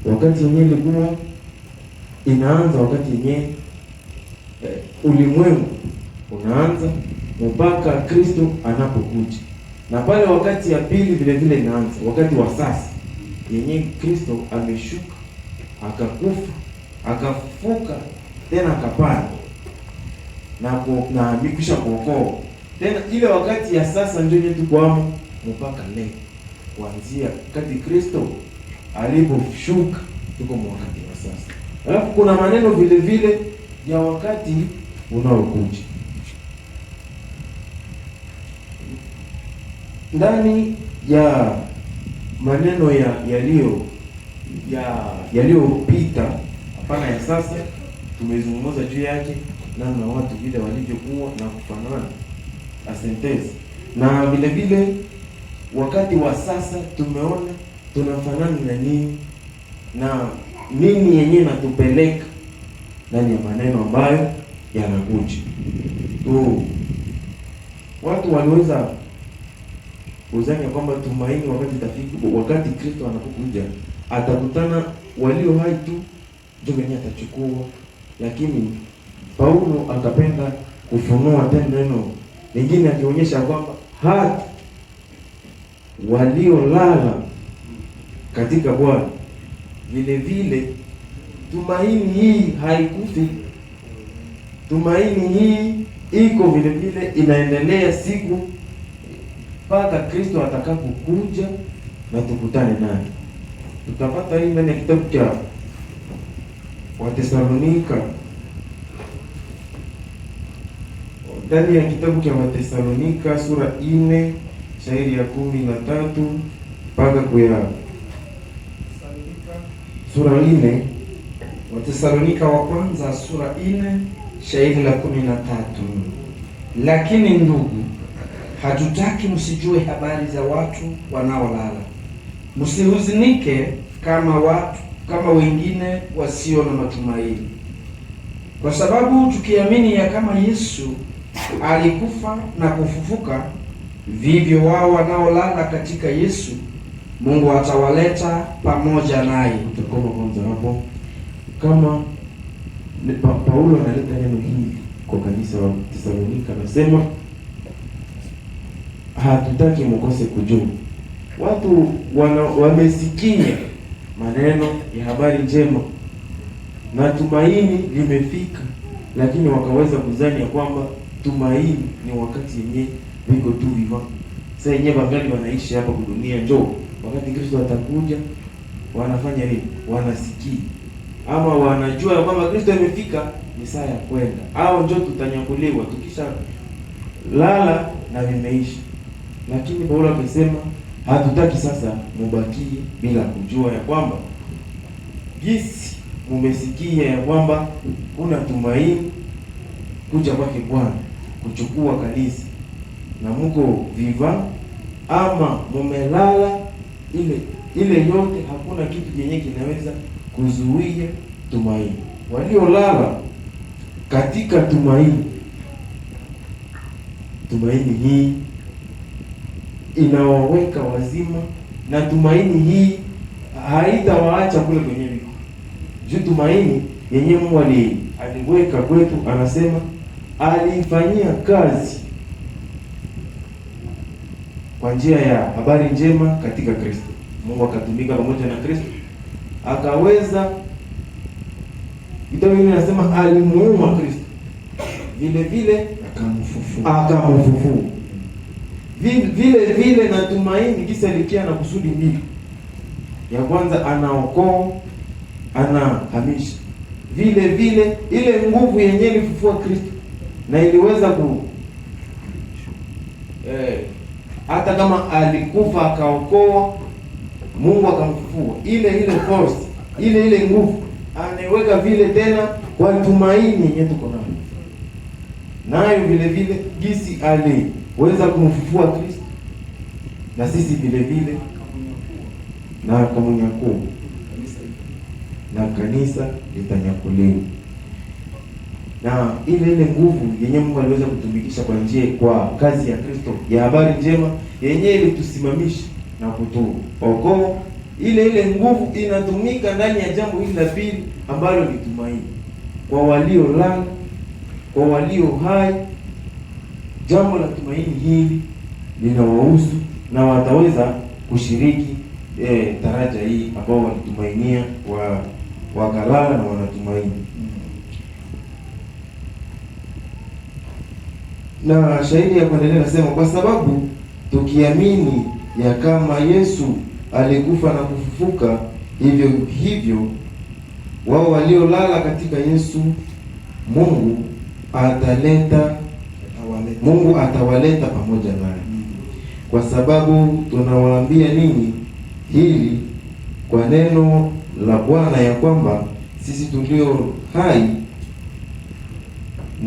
Wakati yenyewe ilikuwa inaanza wakati yenyewe ulimwengu unaanza mpaka Kristo anapokuja. Na pale wakati ya pili vile vile inaanza wakati wa sasa yenyewe Kristo ameshuka, akakufa, akafufuka, tena akapanda na amekwisha kuokoa. Tena ile wakati ya sasa ndio yetu kwamo mpaka leo, kuanzia wakati Kristo aliposhuka tuko wakati wa sasa. Alafu kuna maneno vile vile ya wakati unaokuja. Ndani ya maneno yaliyopita, hapana ya sasa. Tumezungumza juu yake, namna watu vile walivyokuwa na kufanana asentezi, na vile vile wakati wa sasa tumeona tunafanana na nini na nini yenyewe natupeleka ndani ya maneno ambayo yanakuja tu. Watu waliweza kuzania kwamba tumaini wakati itafika, wakati Kristo anapokuja atakutana walio hai tu ndio wenye atachukua, lakini Paulo akapenda kufunua tena neno lingine, akionyesha kwamba hata waliolala katika Bwana vile vile tumaini hii haikufi. Tumaini hii iko vile vile inaendelea siku mpaka Kristo atakapokuja na tukutane naye. Tutapata hii ndani ya kitabu cha Watesalonika, ndani ya kitabu cha Watesalonika sura 4 shairi ya 13 mpaka kuya sura 4. Watesalonika wa kwanza sura 4 shairi la 13. Lakini ndugu, hatutaki msijue habari za watu wanaolala, msihuzunike kama wengine wasio na matumaini, kwa sababu tukiamini ya kama Yesu alikufa na kufufuka, vivyo wao wanaolala katika Yesu Mungu atawaleta pamoja naye. Tutakoma kwanza hapo. Kama Paulo analeta neno hili kwa kanisa wa Tesalonika, anasema hatutaki mkose kujua. Watu wamesikia maneno ya habari njema na tumaini limefika, lakini wakaweza kuzani ya kwamba tumaini ni wakati yenyewe viko tu viva. Sasa yenyewe bangali wanaishi hapa kudunia, njoo wakati Kristo atakuja wanafanya nini? Wanasikia ama wanajua kwamba Kristo imefika, ni saa ya kwenda, au njoo tutanyakuliwa tukisha lala na vimeisha. Lakini Paulo amesema hatutaki sasa mubakie bila kujua ya kwamba jinsi mumesikia ya kwamba kuna tumaini kuja kwake Bwana kuchukua kanisa, na mko viva ama mumelala, ile yote hakuna kitu kenye kinaweza kuzuia tumaini. Waliolala katika tumaini hii inawaweka wazima, na tumaini hii haitawaacha kule kwenye viko juu. Tumaini yenyewe Mungu aliweka kwetu, anasema alifanyia kazi kwa njia ya habari njema katika Kristo. Mungu akatumika pamoja na Kristo, akaweza itaweni, anasema alimuumba Kristo vile vile akamfufua vile vile. Na tumaini kisa likia na kusudi mbili. Ya kwanza anaokoa, anahamisha. Vile vile ile nguvu yenyewe ilifufua Kristo na iliweza hata kama alikufa akaokoa, Mungu akamfufua. Ile force, ile nguvu anaiweka vile tena kwa tumaini yenyewe tuko nayo vile vile gisi aliweza kumfufua Kristo, na sisi vile vile na kamunyakuwa na kanisa litanyakuliwa. Na ile nguvu yenyewe Mungu aliweza kutumikisha kwa kazi ya Kristo ya habari njema yenyewe ilitusimamisha na kutuokoa. Ile nguvu inatumika ndani ya jambo hili la pili ambalo ni tumaini. Kwa waliolala, kwa walio hai, jambo la tumaini hili linawahusu na wataweza kushiriki taraja hii ambao walitumainia wakalala na wanatumaini. Na shahidi ya kuendelea nasema, kwa sababu tukiamini ya kama Yesu alikufa na kufufuka, hivyo wao waliolala katika Yesu Mungu atawaleta pamoja naye. kwa sababu tunawaambia ninyi hili kwa neno la Bwana, ya kwamba sisi tulio hai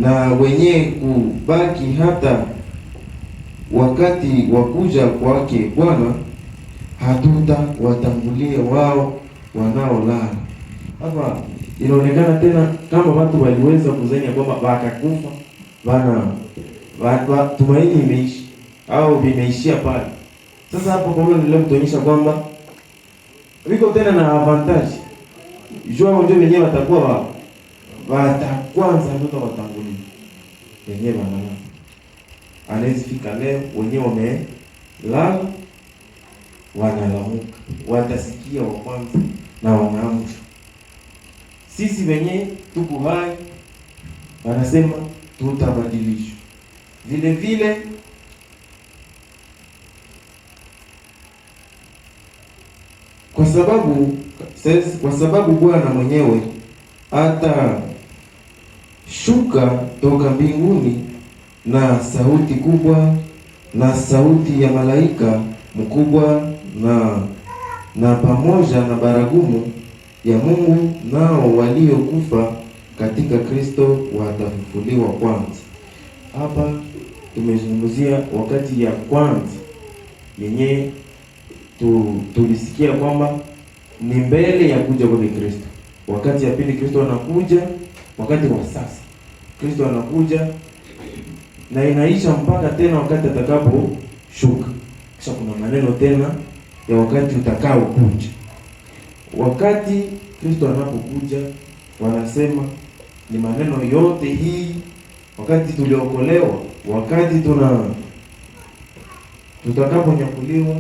na wenye kubaki hata wakati wa kuja kwake Bwana, hatutawatangulia wao wanaolala. Hapa inaonekana tena kama watu waliweza kuzania kwamba wakakufa tumaini imeishi au vimeishia pale. Sasa hapo Paulo ndio kutuonyesha kwamba viko tena na avantage. Jua ndio wenyewe watakuwa watakwanza ndio watangulia. Wenyewe wanalala. Anaweza fika leo wenyewe wamelala, wanalamuka, watasikia wa kwanza na wanaamka. Sisi wenyewe tuko hai, wanasema tutabadilishwa. Vile vile kwa sababu Bwana mwenyewe atashuka toka mbinguni na sauti kubwa na sauti ya malaika mkubwa na pamoja na baragumu ya Mungu, nao waliokufa katika Kristo watafufuliwa kwanza. Hapa tumezungumzia wakati ya kwanza yenye tulisikia kwamba ni mbele ya kuja kwa Kristo. Wakati ya pili Kristo anakuja, wakati wa sasa Kristo anakuja na inaisha mpaka tena wakati atakaposhuka. Kisha kuna maneno tena ya wakati utakao kuja. Wakati Kristo anapokuja, wanasema ni maneno yote hii, wakati tuliokolewa, wakati tutakaponyakuliwa,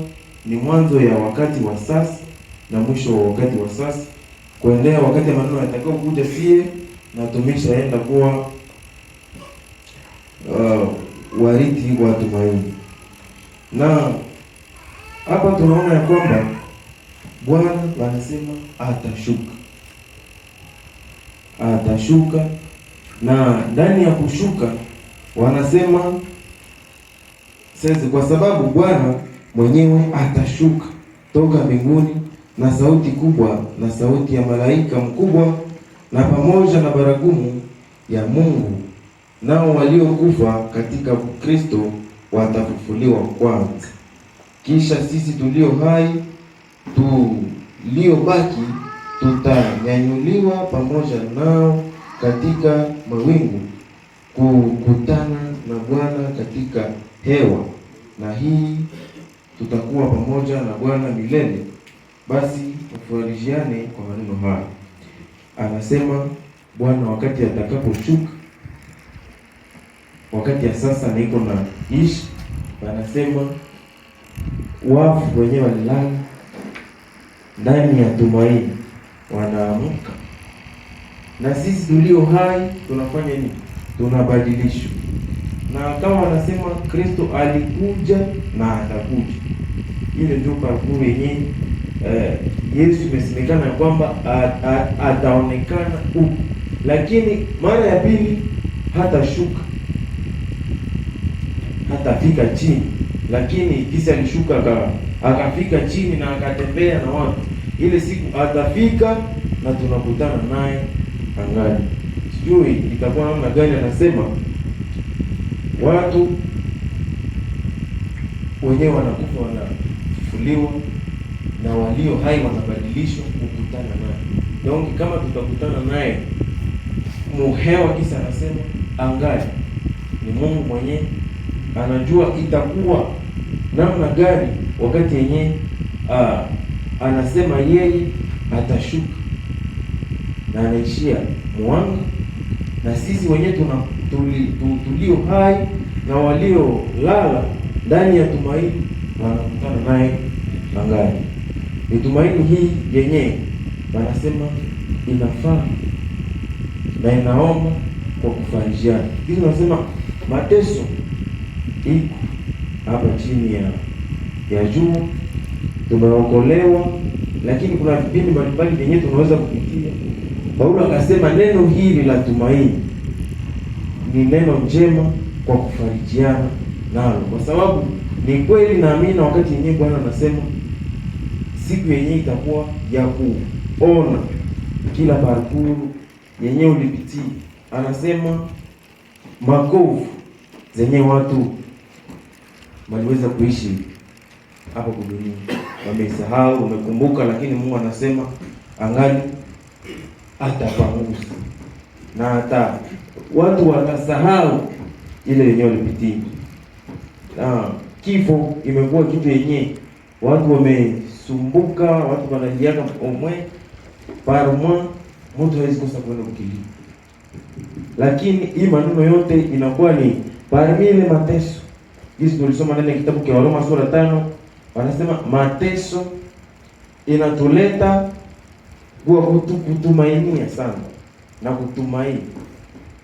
ni mwanzo ya wakati wa sasa na mwisho wa wakati wa sasa, kuendea wakati maneno yatakao kuja sie na tumeshaenda kuwa warithi wa tumaini. Na hapa tunaona ya kwamba Bwana wanasema atashuka, na ndani ya kushuka wanasema sasa, kwa sababu Bwana mwenyewe atashuka toka mbinguni na sauti kubwa na sauti ya malaika mkubwa na pamoja na baragumu ya Mungu, nao waliokufa katika Kristo watafufuliwa kwanza. Kisha sisi tulio hai tuliobaki tutanyanyuliwa pamoja nao katika mawingu kukutana na Bwana katika hewa, na hii tutakuwa pamoja na Bwana milele. Basi tufarijiane kwa maneno haya. Anasema Bwana wakati atakaposhuka, wakati ya sasa niko na ishi, anasema wafu wenyewe walilala ndani ya tumaini wanaamka, na sisi tulio hai tunafanya nini? Tunabadilishwa. Na kama wanasema Kristo alikuja na atakuja, ile ndio parcours yenyewe Yesu imesemekana kwamba ataonekana huko, lakini mara ya pili hatashuka, hatafika chini. Lakini kisa alishuka akafika chini na akatembea na watu, ile siku atafika na tunakutana naye angani. Sijui itakuwa namna gani. Anasema watu wenyewe wanakufa, wanafufuliwa, na walio hai wanabadilishwa kukutana naye. Donc kama tutakutana naye muhewa, kisa anasema angani, ni Mungu mwenyewe anajua itakuwa namna gani wakati yenyewe anasema yeye atashuka na anaishia mwanga, na sisi wenyewe tulio hai na walio lala ndani ya tumaini wanakutana naye angani. Ni tumaini hii yenyewe wanasema inafaa na inaomba kwa kufarijiana. Hizi wanasema mateso iko hapa chini ya juu, tumeokolewa, lakini kuna vipindi mbalimbali vyenyewe tunaweza kupitia. Paulo akasema neno hili la tumaini ni neno njema kwa kufarijiana nalo, kwa sababu ni kweli naamini wakati yenyewe Bwana anasema siku yenyewe itakuwa ya kuona kila parkuru yenyewe ulipitia. Anasema makovu zenye watu waliweza kuishi hapo dunia wamesahau, wamekumbuka, lakini Mungu anasema angali atapangusa na hata watu watasahau ile yenyewe walipitia. Kifo imekuwa kitu yenyewe watu wamesumbuka, watu wanaliaka omwe parma, mtu hawezi kosa kwenda kukilia. Lakini hii maneno yote inakuwa ni parmi ile mateso. Hizi tulisoma ndani ya kitabu cha Waroma sura 5, wanasema mateso inatuleta kwa kutumainia sana na kutumaini.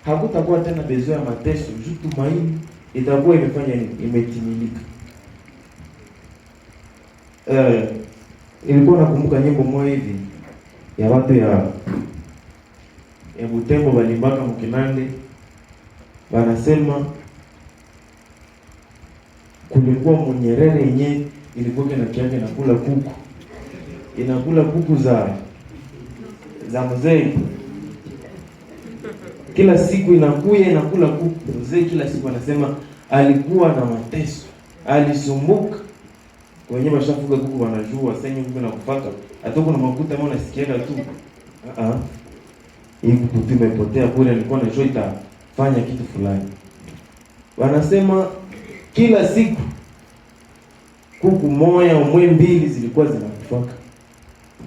Hakutakuwa tena bezo ya mateso, juu tumaini itakuwa imefanya nini? Imetimilika. Ilikuwa nakumbuka nyimbo moja hivi ya watu ya Butembo balimbaka mkinande, wanasema kulikuwa Munyerere yenyewe ilikuwa na kiake inakula kuku za mzee. Kila siku inakula kuku mzee, kila siku anasema alikuwa na mateso, alisumbuka. Wenyewe bashafuga kuku wanajua senye kuku na kufaka atoko na makuta mbona sikienda tu. Hii kuku imepotea bure, alikuwa anajua itafanya kitu fulani. Wanasema kila siku kuku moja umwe mbili zilikuwa zinakufaka.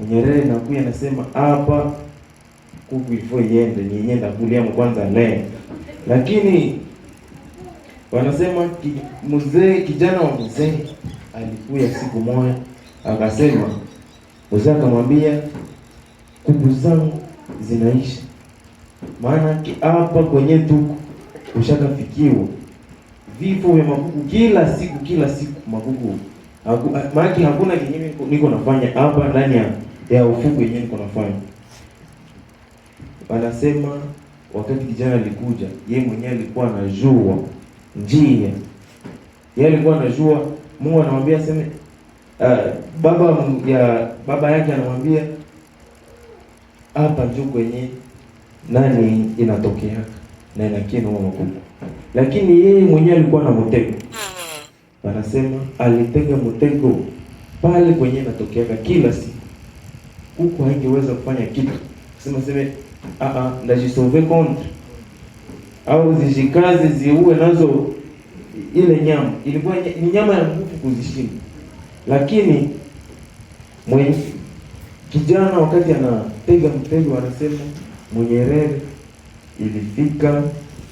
Nyerere nakuya anasema hapa kuku ifo iende ni yenda kulia kwanza leo. Lakini wanasema kijana wa mzee alikuya siku moja akasema, mzee akamwambia kuku zangu zinaisha, maana hapa kwenye tuko ushakafikiwa vifo vya makuku kila siku makuku. Maana hakuna kinyemi niko nafanya hapa ndani ya ufuku yenyewe niko nafanya. Wanasema wakati kijana alikuja, yeye mwenyewe alikuwa anajua njia. Yeye alikuwa anajua, Mungu anamwambia sema baba yake anamwambia hapa juu kwenye nani inatokea na inakina makuku. Lakini yeye mwenyewe alikuwa na mtego. Wanasema alitega mtego pale kwenye natokea kila siku. Huko haingeweza kufanya kitu. Sema ndajisove contre. Au zijikaze ziue nazo ile nyama. Ilikuwa ni nyama ya nguvu kuzishinda. Lakini mwenye kijana wakati anatega mtego, wanasema Munyerere ilifika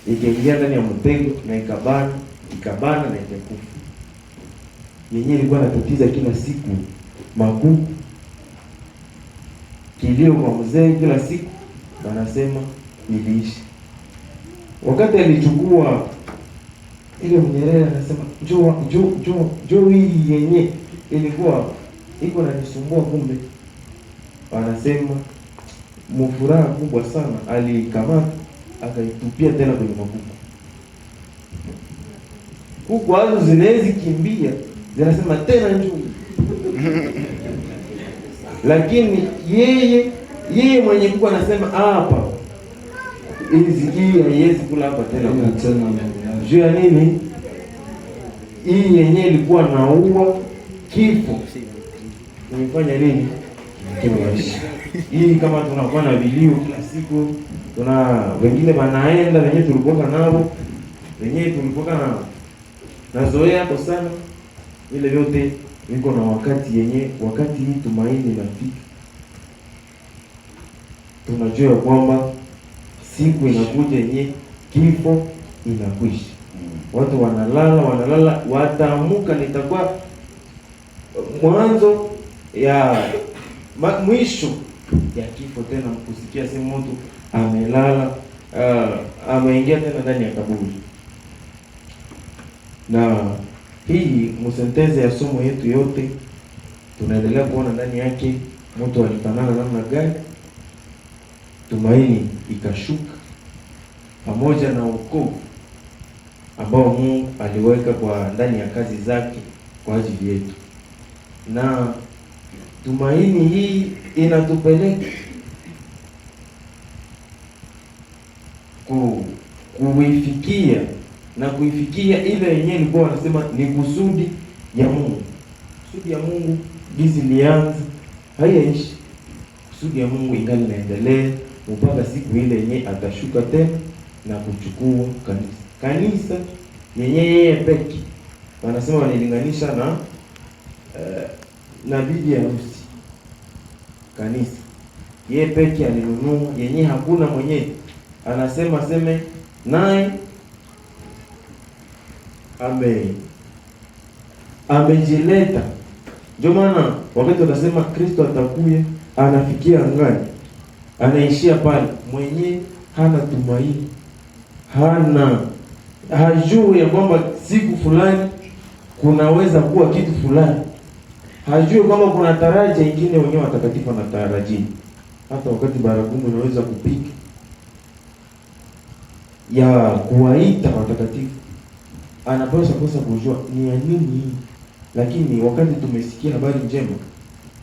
ikaingia ndani ya mtego na ikabana na ikakufa. Yenyewe ilikuwa inatatiza kila siku makuku, kilio kwa mzee kila siku, wanasema iliishi. Wakati alichukua ile Munyerere anasema njoo hii yenyewe ilikuwa iko na nisumbua, kumbe wanasema mfuraha kubwa sana alikamata akaitupia tena kwenye makuku. Kuku hazo zinawezi kimbia, zinasema tena njoo. Lakini yeye mwenye kuku anasema hapa hii haiwezi kula hapa tena. Juu ya nini? Hii yenyewe ilikuwa naua kifo. Nimefanya nini? Kimaishi. Hii kama tunakuwa na vilio kila siku, tuna wengine wanaenda wenyewe tulikuwa nao, wenyewe tulikuwa na zoea hapo sana. Ile yote iko na wakati yenyewe, wakati hii tumaini inafika. Tunajua kwamba siku inakuja yenyewe kifo inakwisha. Watu wanalala, wataamuka, nitakuwa mwanzo ya mwisho ya kifo tena, kusikia sema mtu amelala, ameingia tena ndani ya kaburi. Na hii msenteze ya somo yetu yote tunaendelea kuona ndani yake mtu alifanana namna gani, tumaini ikashuka pamoja na wokovu. ambao Mungu aliweka kwa ndani ya kazi zake kwa ajili yetu, na tumaini hii inatupeleka kuifikia na kuifikia ile yenyewe ilikuwa wanasema ni kusudi ya Mungu. Kusudi ya Mungu gizi lianza haiishi. Kusudi ya Mungu ingali inaendelea mpaka siku ile yenyewe atashuka tena na kuchukua kanisa. Kanisa yenyewe yeye peke wanasema wanilinganisha na bibi harusi. Kanisa yeye peke alinunua, yenyewe hakuna mwenyewe anasema seme naye amejileta. Ndio maana wakati tunasema Kristo atakuja, anafikia angani, anaishia pale, mwenyewe hana tumaini, hajui ya kwamba siku fulani kunaweza kuwa kitu fulani, hajui kwamba kuna taraja ingine wenyewe watakatifu wanatarajia. Hata wakati baragumu inaweza kupika ya kuwaita watakatifu, anapaswa kujua ni ya nini hii. Lakini wakati tumesikia habari njema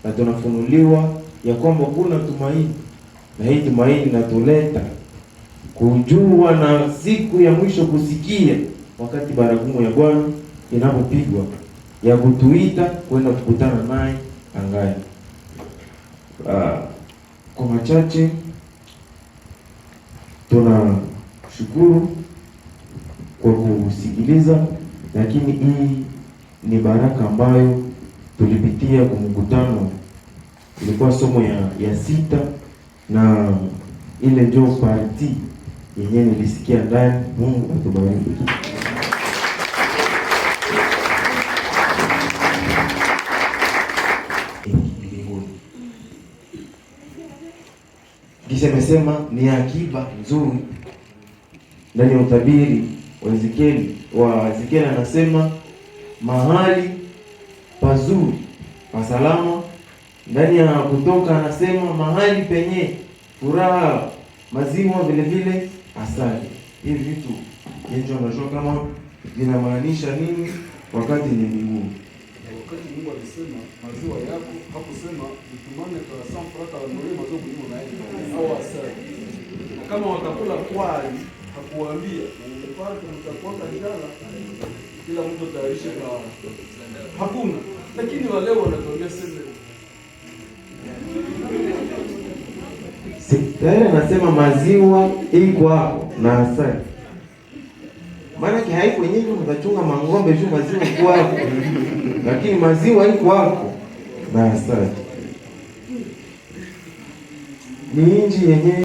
na tunafunuliwa ya kwamba kuna tumaini, na hii tumaini natuleta kujua na siku ya mwisho kusikia, wakati baragumu ya Bwana inapopigwa, ya kutuita kwenda kukutana naye angani. Kwa machache tunashukuru kwa kusikiliza, lakini hii ni baraka ambayo tulipitia kwa mkutano. Ilikuwa somo ya sita, na ile ndio parti yenyewe nilisikia ndani. Mungu atubariki. Kisha amesema ni akiba nzuri ndani ya utabiri wa Ezekieli anasema mahali pazuri pasalama. Ndani ya Kutoka anasema mahali penye furaha, maziwa, vile vile asali. Hivi vitu yenjo unajua kama vinamaanisha nini wakati ni mbinguni. Wakati Mungu alisema maziwa yako, hakusema utumane kwa sanfrata wa ndio maziwa kuliko na yeye au asali. Kama watakula kwali, hakuwaambia mpaka mtakuwa njala, kila mtu tayarishe kwa hakuna. Lakini wale wanatuambia sema tayari anasema maziwa iko hapo na asali. Maana haiko nyinyi mtachunga mangombe juu maziwa iko hapo. Lakini maziwa iko hapo na asali. Ni inji yenyewe